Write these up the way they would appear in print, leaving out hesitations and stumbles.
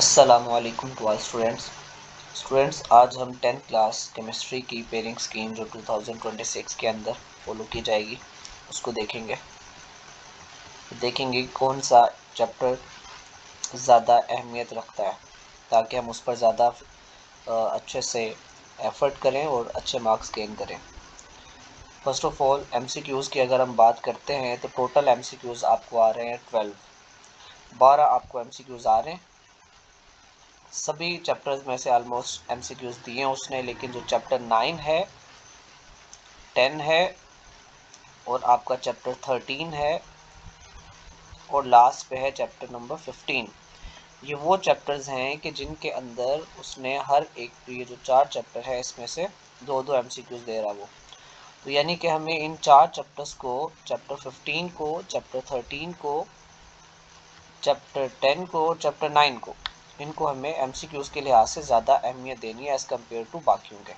अस्सलामुअलैकुम to all students आज हम 10th क्लास केमिस्ट्री की पेयरिंग स्कीम जो 2026 के अंदर फॉलो की जाएगी उसको देखेंगे कौन सा चैप्टर ज़्यादा अहमियत रखता है ताकि हम उस पर ज़्यादा अच्छे से एफ़र्ट करें और अच्छे मार्क्स गेन करें। फर्स्ट ऑफ ऑल एमसीक्यूज़ की अगर हम बात करते हैं तो टोटल एमसीक्यूज़ आपको आ रहे हैं 12 आपको एमसीक्यूज़ आ रहे हैं। सभी चैप्टर्स में से ऑलमोस्ट एमसीक्यूज दिए हैं उसने, लेकिन जो चैप्टर 9 है, 10 है और आपका चैप्टर 13 है और लास्ट पे है चैप्टर नंबर 15। ये वो चैप्टर्स हैं कि जिनके अंदर उसने हर एक ये जो 4 चैप्टर है इसमें से दो दो एमसीक्यूज दे रहा वो। तो यानी कि हमें इन 4 चैप्टर्स को, चैप्टर 15 को, चैप्टर 13 को, चैप्टर 10 को, चैप्टर 9 को, इनको हमें एमसीक्यूज के लिहाज से ज़्यादा अहमियत देनी है एज़ कम्पेयर टू बाकियों के।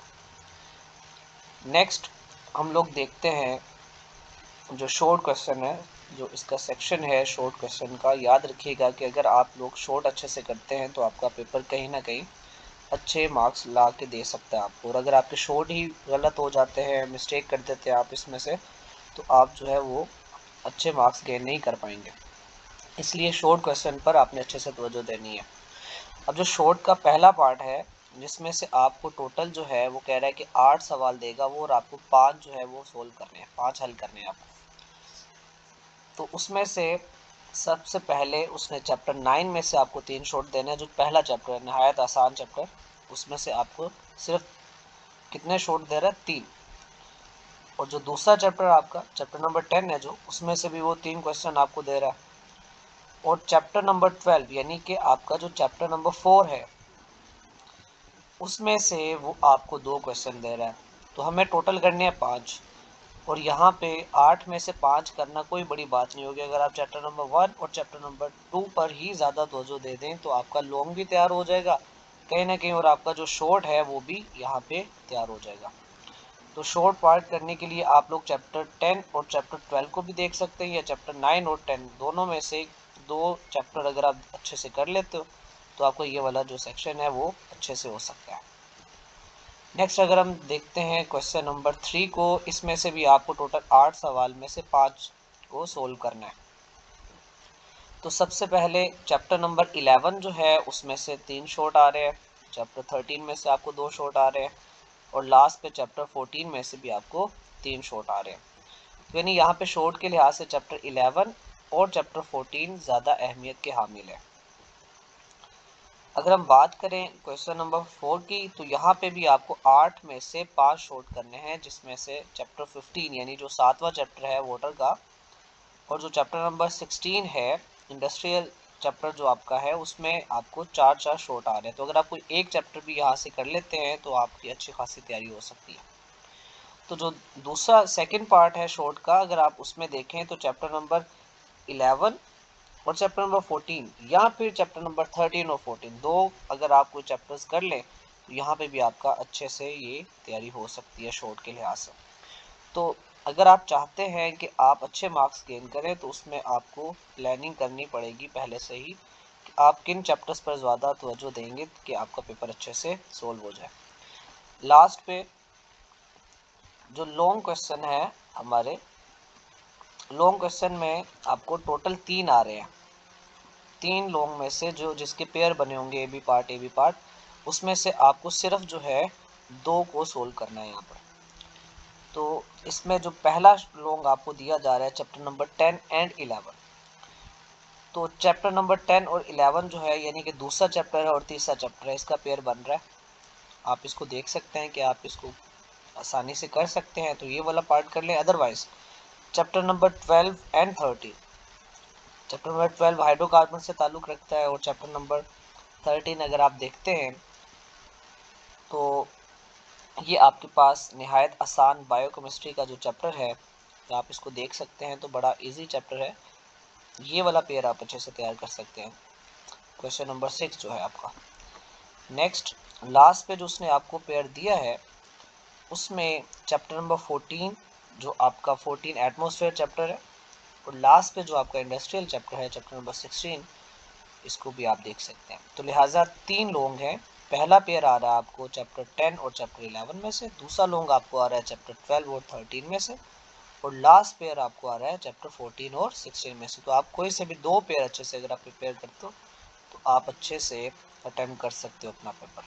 नेक्स्ट हम लोग देखते हैं जो शॉर्ट क्वेश्चन है, जो इसका सेक्शन है शॉर्ट क्वेश्चन का। याद रखिएगा कि अगर आप लोग शॉर्ट अच्छे से करते हैं तो आपका पेपर कहीं ना कहीं अच्छे मार्क्स ला के दे सकता है आपको, और अगर आपके शॉर्ट ही गलत हो जाते हैं, मिस्टेक कर देते हैं आप इसमें से, तो आप जो है वो अच्छे मार्क्स गेन नहीं कर पाएंगे। इसलिए शॉर्ट क्वेश्चन पर आपने अच्छे से तवज्जो देनी है। अब जो शॉर्ट का पहला पार्ट है जिसमें से आपको टोटल जो है वो कह रहा है कि 8 सवाल देगा वो, और आपको 5 जो है वो सोल्व करने हैं, 5 हल करने हैं आपको। तो उसमें से सबसे पहले उसने चैप्टर 9 में से आपको 3 शॉर्ट देने हैं। जो पहला चैप्टर है नहायत आसान चैप्टर, उसमें से आपको सिर्फ कितने शॉर्ट दे रहा है? 3। और जो दूसरा चैप्टर आपका चैप्टर नंबर 10 है जो, उसमें से भी वो 3 क्वेश्चन आपको दे रहा है। और चैप्टर नंबर 12 यानी कि आपका जो चैप्टर नंबर 4 है उसमें से वो आपको 2 क्वेश्चन दे रहा है। तो हमें टोटल करने हैं 5, और यहाँ पे 8 में से 5 करना कोई बड़ी बात नहीं होगी। अगर आप चैप्टर नंबर 1 और चैप्टर नंबर 2 पर ही ज़्यादा तवज्जो दे दें तो आपका लॉन्ग भी तैयार हो जाएगा कहीं ना कहीं, और आपका जो शॉर्ट है वो भी यहाँ पे तैयार हो जाएगा। तो शॉर्ट पार्ट करने के लिए आप लोग चैप्टर 10 और चैप्टर 12 को भी देख सकते हैं, या चैप्टर 9 और 10 दोनों में से 2 चैप्टर अगर आप अच्छे से कर लेते हो तो आपको ये वाला जो सेक्शन है वो अच्छे से हो सकता है। नेक्स्ट अगर हम देखते हैं क्वेश्चन नंबर 3 को, इसमें से भी आपको टोटल 8 सवाल में से 5 को सोल्व करना है। तो सबसे पहले चैप्टर नंबर 11 जो है उसमें से 3 शॉर्ट आ रहे हैं, चैप्टर 13 में से आपको 2 शॉर्ट आ रहे हैं, और लास्ट पे चैप्टर 14 में से भी आपको 3 शॉर्ट आ रहे हैं। तो यानी यहाँ पे शॉर्ट के लिहाज से चैप्टर 11 और चैप्टर 14 ज़्यादा अहमियत के हामिल है। अगर हम बात करें क्वेश्चन नंबर 4 की, तो यहाँ पे भी आपको 8 में से 5 शॉर्ट करने हैं, जिसमें से चैप्टर 15 यानी जो 7वां चैप्टर है वाटर का, और जो चैप्टर नंबर 16 है इंडस्ट्रियल चैप्टर जो आपका है, उसमें आपको 4 शॉर्ट आ रहे हैं। तो अगर आप कोई एक चैप्टर भी यहाँ से कर लेते हैं तो आपकी अच्छी खासी तैयारी हो सकती है। तो जो दूसरा सेकेंड पार्ट है शॉर्ट का, अगर आप उसमें देखें तो चैप्टर नंबर 11 और चैप्टर नंबर 14 या फिर चैप्टर नंबर 13 और 14, दो अगर आप कोई चैप्टर्स कर लें तो यहाँ पे भी आपका अच्छे से ये तैयारी हो सकती है शॉर्ट के लिहाज से। तो अगर आप चाहते हैं कि आप अच्छे मार्क्स गेन करें तो उसमें आपको प्लानिंग करनी पड़ेगी पहले से ही कि आप किन चैप्टर्स पर ज़्यादा तवज्जो देंगे कि आपका पेपर अच्छे से सोल्व हो जाए। लास्ट पे जो लॉन्ग क्वेश्चन है हमारे, लॉन्ग क्वेश्चन में आपको टोटल 3 आ रहे हैं। 3 लॉन्ग में से जो जिसके पेयर बने होंगे ए बी पार्ट, उसमें से आपको सिर्फ जो है 2 को सोल्व करना है यहाँ पर। तो इसमें जो पहला लॉन्ग आपको दिया जा रहा है चैप्टर नंबर 10 एंड 11, तो चैप्टर नंबर 10 और 11 जो है यानी कि दूसरा चैप्टर है और तीसरा चैप्टर है, इसका पेयर बन रहा है। आप इसको देख सकते हैं कि आप इसको आसानी से कर सकते हैं, तो ये वाला पार्ट कर लें। Otherwise chapter number 12 and 13, chapter number 12 hydrocarbon से ताल्लुक़ रखता है, और चैप्टर नंबर 13 अगर आप देखते हैं तो ये आपके पास निहायत आसान बायोकेमिस्ट्री का जो चैप्टर है, तो आप इसको देख सकते हैं, तो बड़ा इजी चैप्टर है। ये वाला पेयर आप अच्छे से तैयार कर सकते हैं। क्वेश्चन नंबर 6 जो है आपका। नेक्स्ट लास्ट पे जो उसने आपको पेयर दिया है उसमें चैप्टर नंबर 14 जो आपका 14 एटमॉस्फेयर चैप्टर है, और लास्ट पे जो आपका इंडस्ट्रियल चैप्टर है चैप्टर नंबर 16, इसको भी आप देख सकते हैं। तो लिहाजा 3 लोग हैं, पहला पेयर आ रहा है आपको चैप्टर 10 और चैप्टर 11 में से, दूसरा लोग आपको आ रहा है चैप्टर 12 और 13 में से, और लास्ट पेयर आपको आ रहा है चैप्टर 14 और 16 में से। तो आप कोई से भी 2 पेयर अच्छे से अगर आप प्रिपेयर करते हो तो आप अच्छे से अटेम्प्ट कर सकते हो अपना पेपर।